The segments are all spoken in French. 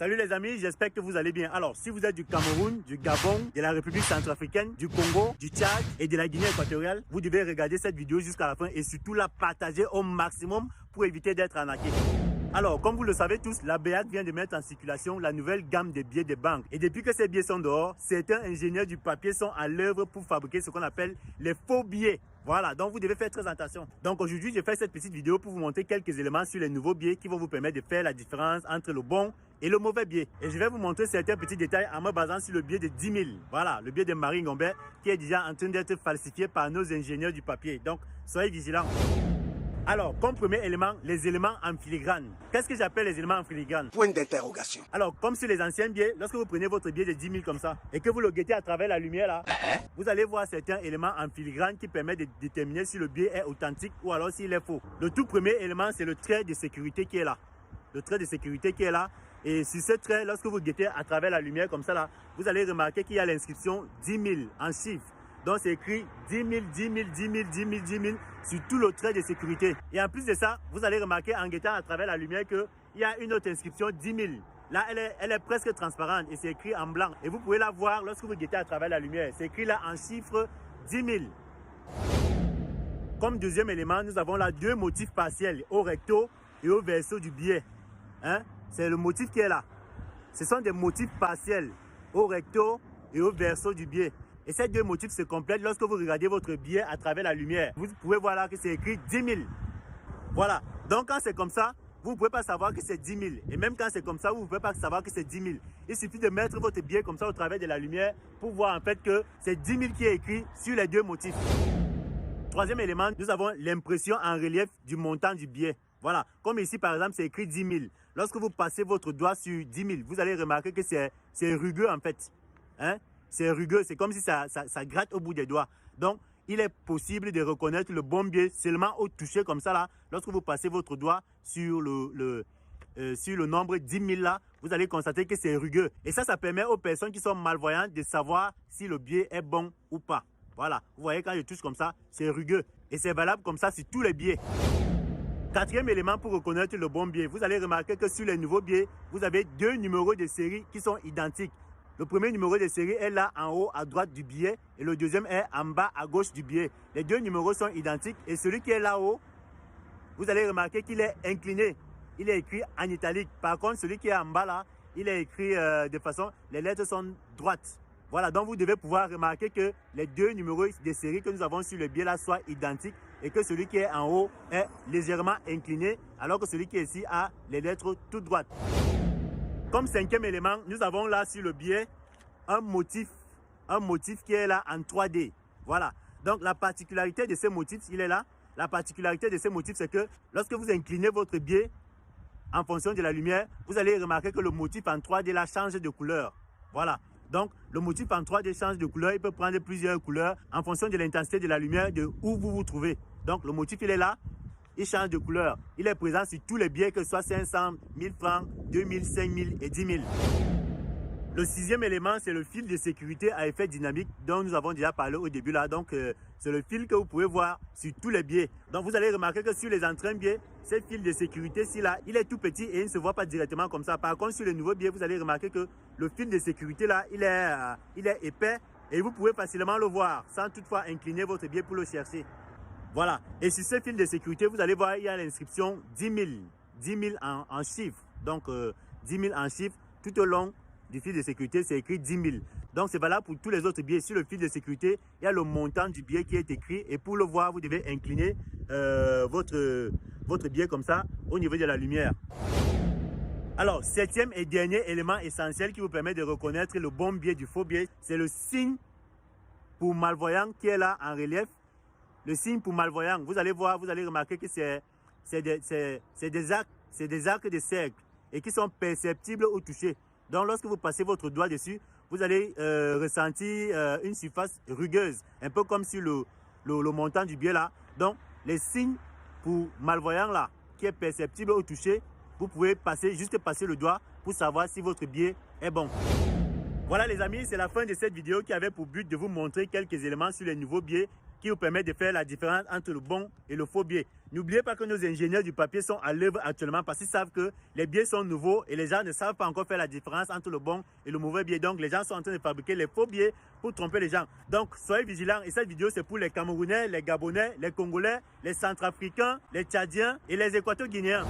Salut les amis, j'espère que vous allez bien. Alors, si vous êtes du Cameroun, du Gabon, de la République centrafricaine, du Congo, du Tchad et de la Guinée équatoriale, vous devez regarder cette vidéo jusqu'à la fin et surtout la partager au maximum pour éviter d'être arnaqué. Alors, comme vous le savez tous, la BEAC vient de mettre en circulation la nouvelle gamme de billets des banques. Et depuis que ces billets sont dehors, certains ingénieurs du papier sont à l'œuvre pour fabriquer ce qu'on appelle les faux billets. Voilà, donc vous devez faire très attention. Donc aujourd'hui, je fais cette petite vidéo pour vous montrer quelques éléments sur les nouveaux billets qui vont vous permettre de faire la différence entre le bon et le mauvais billet. Et je vais vous montrer certains petits détails en me basant sur le billet de 10 000. Voilà, le billet de Marie Ngombe qui est déjà en train d'être falsifié par nos ingénieurs du papier. Donc, soyez vigilants. Alors, comme premier élément, les éléments en filigrane. Qu'est-ce que j'appelle les éléments en filigrane? Point d'interrogation. Alors, comme sur les anciens billets, lorsque vous prenez votre billet de 10 000 comme ça, et que vous le guettez à travers la lumière là, vous allez voir certains éléments en filigrane qui permettent de déterminer si le billet est authentique ou alors s'il est faux. Le tout premier élément, c'est le trait de sécurité qui est là. Le trait de sécurité qui est là. Et sur ce trait, lorsque vous guettez à travers la lumière comme ça là, vous allez remarquer qu'il y a l'inscription 10 000 en chiffres. Donc c'est écrit 10 000, 10 000, 10 000, 10 000, 10 000 sur tout le trait de sécurité. Et en plus de ça, vous allez remarquer en guettant à travers la lumière qu'il y a une autre inscription 10 000. Là, elle est presque transparente et c'est écrit en blanc. Et vous pouvez la voir lorsque vous guettez à travers la lumière. C'est écrit là en chiffre 10 000. Comme deuxième élément, nous avons là deux motifs partiels, au recto et au verso du billet. Hein? C'est le motif qui est là. Ce sont des motifs partiels, au recto et au verso du billet. Et ces deux motifs se complètent lorsque vous regardez votre billet à travers la lumière. Vous pouvez voir là que c'est écrit 10 000. Voilà. Donc quand c'est comme ça, vous ne pouvez pas savoir que c'est 10 000. Et même quand c'est comme ça, vous ne pouvez pas savoir que c'est 10 000. Il suffit de mettre votre billet comme ça au travers de la lumière pour voir en fait que c'est 10 000 qui est écrit sur les deux motifs. Troisième élément, nous avons l'impression en relief du montant du billet. Voilà. Comme ici par exemple, c'est écrit 10 000. Lorsque vous passez votre doigt sur 10 000, vous allez remarquer que c'est rugueux en fait. Hein? C'est rugueux, c'est comme si ça gratte au bout des doigts. Donc, il est possible de reconnaître le bon billet seulement au toucher comme ça là. Lorsque vous passez votre doigt sur le nombre 10 000 là, vous allez constater que c'est rugueux. Et ça permet aux personnes qui sont malvoyantes de savoir si le billet est bon ou pas. Voilà, vous voyez quand je touche comme ça, c'est rugueux. Et c'est valable comme ça sur tous les billets. Quatrième élément pour reconnaître le bon billet, vous allez remarquer que sur les nouveaux billets, vous avez deux numéros de série qui sont identiques. Le premier numéro de série est là en haut à droite du billet et le deuxième est en bas à gauche du billet. Les deux numéros sont identiques et celui qui est là-haut, vous allez remarquer qu'il est incliné. Il est écrit en italique. Par contre, celui qui est en bas là, il est écrit de façon, les lettres sont droites. Voilà, donc vous devez pouvoir remarquer que les deux numéros de série que nous avons sur le billet là soient identiques et que celui qui est en haut est légèrement incliné alors que celui qui est ici a les lettres toutes droites. Comme cinquième élément, nous avons là sur le billet un motif qui est là en 3D. Voilà. Donc la particularité de ces motifs, il est là. La particularité de ces motifs, c'est que lorsque vous inclinez votre billet en fonction de la lumière, vous allez remarquer que le motif en 3D là change de couleur. Voilà. Donc le motif en 3D change de couleur. Il peut prendre plusieurs couleurs en fonction de l'intensité de la lumière de où vous vous trouvez. Donc le motif, il est là. Il change de couleur. Il est présent sur tous les billets, que ce soit 500, 1000 francs, 2000, 5000 et 10 000. Le sixième élément, c'est le fil de sécurité à effet dynamique dont nous avons déjà parlé au début là. Donc, c'est le fil que vous pouvez voir sur tous les billets. Donc, vous allez remarquer que sur les entraînes billets, ce fil de sécurité-ci là, il est tout petit et il ne se voit pas directement comme ça. Par contre, sur les nouveaux billets, vous allez remarquer que le fil de sécurité là, il est épais et vous pouvez facilement le voir sans toutefois incliner votre billet pour le chercher. Voilà. Et sur ce fil de sécurité, vous allez voir, il y a l'inscription 10 000. 10 000 en chiffres. Donc, 10 000 en chiffres. Tout au long du fil de sécurité, c'est écrit 10 000. Donc, c'est valable pour tous les autres billets. Sur le fil de sécurité, il y a le montant du billet qui est écrit. Et pour le voir, vous devez incliner votre billet comme ça au niveau de la lumière. Alors, septième et dernier élément essentiel qui vous permet de reconnaître le bon billet du faux billet, c'est le signe pour malvoyant qui est là en relief. Le signe pour malvoyant, vous allez voir, vous allez remarquer que c'est des arcs de cercle et qui sont perceptibles au toucher. Donc, lorsque vous passez votre doigt dessus, vous allez ressentir une surface rugueuse, un peu comme sur le montant du billet là. Donc, les signes pour malvoyant là, qui est perceptible au toucher, vous pouvez juste passer le doigt pour savoir si votre billet est bon. Voilà les amis, c'est la fin de cette vidéo qui avait pour but de vous montrer quelques éléments sur les nouveaux billets qui vous permet de faire la différence entre le bon et le faux billet. N'oubliez pas que nos ingénieurs du papier sont à l'œuvre actuellement parce qu'ils savent que les billets sont nouveaux et les gens ne savent pas encore faire la différence entre le bon et le mauvais billet. Donc, les gens sont en train de fabriquer les faux billets pour tromper les gens. Donc, soyez vigilants. Et cette vidéo, c'est pour les Camerounais, les Gabonais, les Congolais, les Centrafricains, les Tchadiens et les Équato-Guinéens.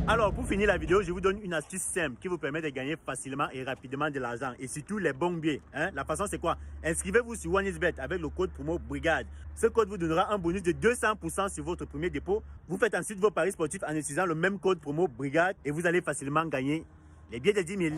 Alors, pour finir la vidéo, je vous donne une astuce simple qui vous permet de gagner facilement et rapidement de l'argent et surtout les bons billets. La façon, c'est quoi? Inscrivez-vous sur OneXBet avec le code promo BRIGADE. Ce code vous donnera un bonus de 200% sur votre premier dépôt. Vous faites ensuite vos paris sportifs en utilisant le même code promo BRIGADE et vous allez facilement gagner les billets de 10 000.